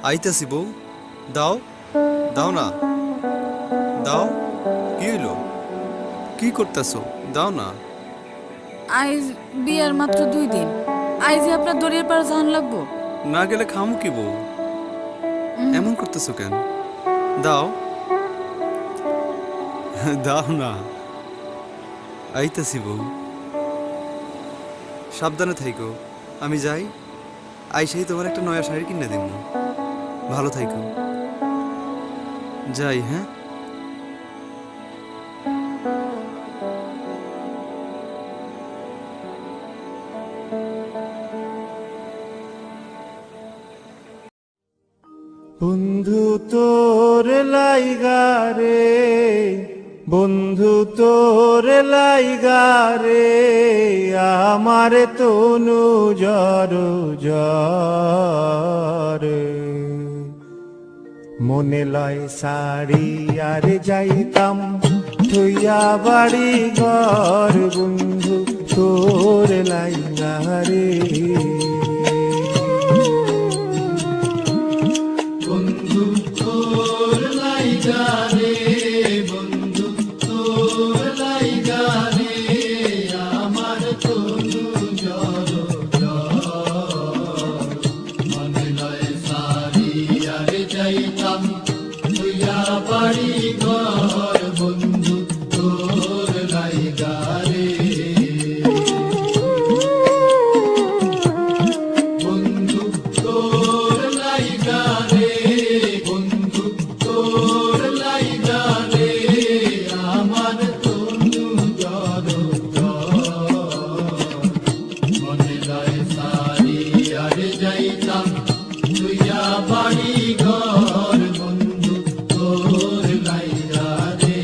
আইতাছি বউ, দাও দাও না, দাও। কি হইলো? কি করতেছো? দাও না। আইজ বিয়ার মাত্র 2 দিন, আইজে আপনার দড়ির পার জান লাগবো। না গেলে খামু কি বউ? এমন করতেছো কেন? দাও দাও না। আইতাছি বউ, সাবধানে থাইকো। আমি যাই, আইসাই তোমার একটা নয়া শাড়ি কিনে দিব। ভালো থাইকো। যাই, হ্যাঁ। বন্ধু তোর লাইগা রে, বন্ধু তোর লাইগা রে, আমার তনু জর জরে। মনে লয় শাড়ি আর যাইতাম থইয়া বাড়ি ঘর, বন্ধু তোর লাইগা রে। বন্ধু তোর লাইগা রে, বন্ধু তোর লাইগা রে, আমার তনু জর জর। মনে লয় শাড়ি আর যাইতাম থইয়া বাড়ি ঘর, বন্ধু তোর লাইগা রে। বন্ধু তোর লাইগা রে, বন্ধু তোর লাইগা রে, আমার তনু জর জর। মনে লয় শাড়ি আর যাইতাম তুইয়া বাড়ি ঘর, বন্ধু তোর লাইগা রে।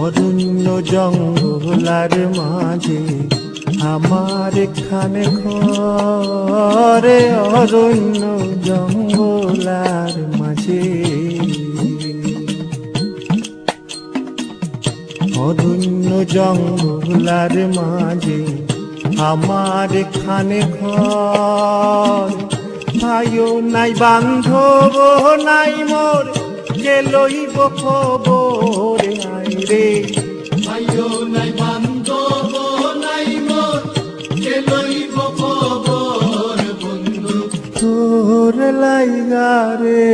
অরণ্য জঙ্গলার মাঝে আমার খানে ঘরে, অরণ্য জঙ্গলার মাঝে, অরণ্য জঙ্গলার মাঝে আমার খানে ঘর। ভাইও নাই বান্ধব নাই মোর, কে লইব খবর আই রে। ভাইও নাই বান্ধব নাই মোর, কে লইব খবর, বন্ধু তোর লাইগা রে।